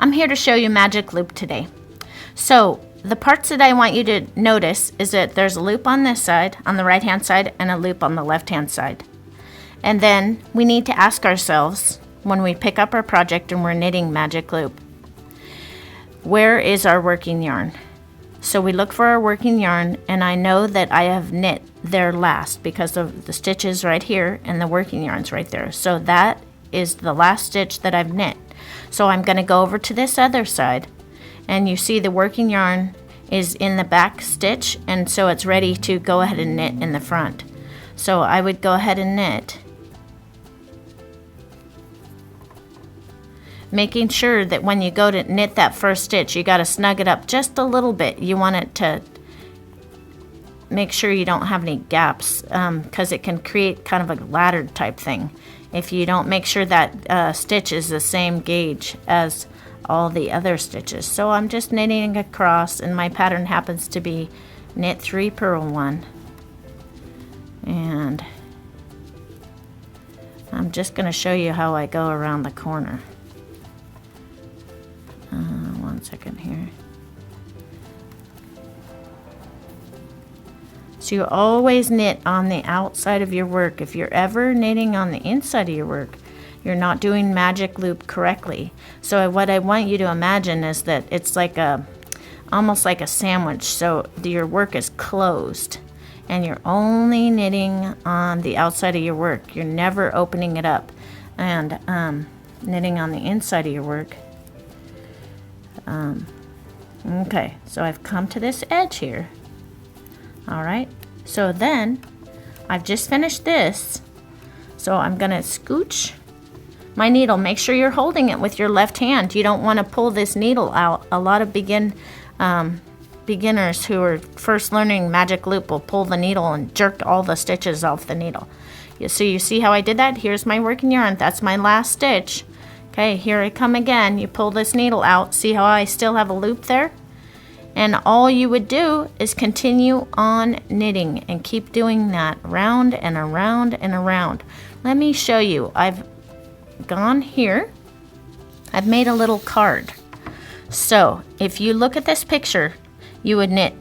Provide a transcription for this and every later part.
I'm here to show you magic loop today. So the parts that I want you to notice is that there's a loop on this side, on the right hand side, and a loop on the left hand side. And then we need to ask ourselves, when we pick up our project and we're knitting magic loop, where is our working yarn? So we look for our working yarn, and I know that I have knit there last because of the stitches right here and the working yarn's right there. So that is the last stitch that I've knit. So I'm going to go over to this other side, and you see the working yarn is in the back stitch, and so it's ready to go ahead and knit in the front. So I would go ahead and knit, making sure that when you go to knit that first stitch, you got to snug it up just a little bit. You want it to make sure you don't have any gaps, because it can create kind of a laddered type thing if you don't make sure that stitch is the same gauge as all the other stitches. So I'm just knitting across, and my pattern happens to be knit 3, purl 1, and I'm just going to show you how I go around the corner. One second here. So you always knit on the outside of your work. If you're ever knitting on the inside of your work, you're not doing magic loop correctly. So what I want you to imagine is that it's like almost like a sandwich. So your work is closed, and you're only knitting on the outside of your work. You're never opening it up and knitting on the inside of your work. Okay, so I've come to this edge here. All right, so then I've just finished this. So I'm gonna scooch my needle. Make sure you're holding it with your left hand. You don't want to pull this needle out. A lot of beginners who are first learning magic loop will pull the needle and jerk all the stitches off the needle. So you see how I did that? Here's my working yarn. That's my last stitch. Okay, here I come again. You pull this needle out. See how I still have a loop there? And all you would do is continue on knitting and keep doing that round and around and around. Let me show you. I've gone here. I've made a little card. So if you look at this picture, you would knit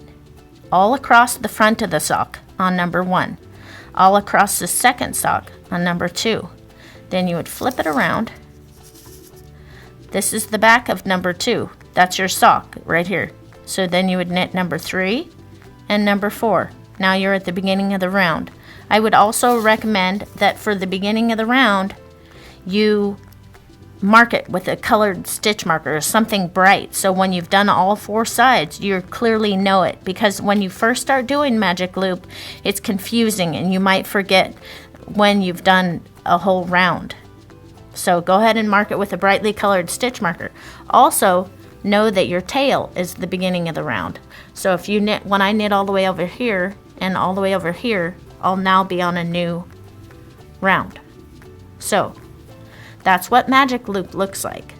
all across the front of the sock on number 1, all across the second sock on number 2. Then you would flip it around. This is the back of number 2. That's your sock right here. So then you would knit number 3 and number 4. Now you're at the beginning of the round. I would also recommend that for the beginning of the round, you mark it with a colored stitch marker or something bright. So when you've done all 4 sides, you clearly know it. Because when you first start doing magic loop, it's confusing and you might forget when you've done a whole round. So go ahead and mark it with a brightly colored stitch marker. Also, know that your tail is the beginning of the round. So if you knit, when I knit all the way over here and all the way over here, I'll now be on a new round. So that's what magic loop looks like.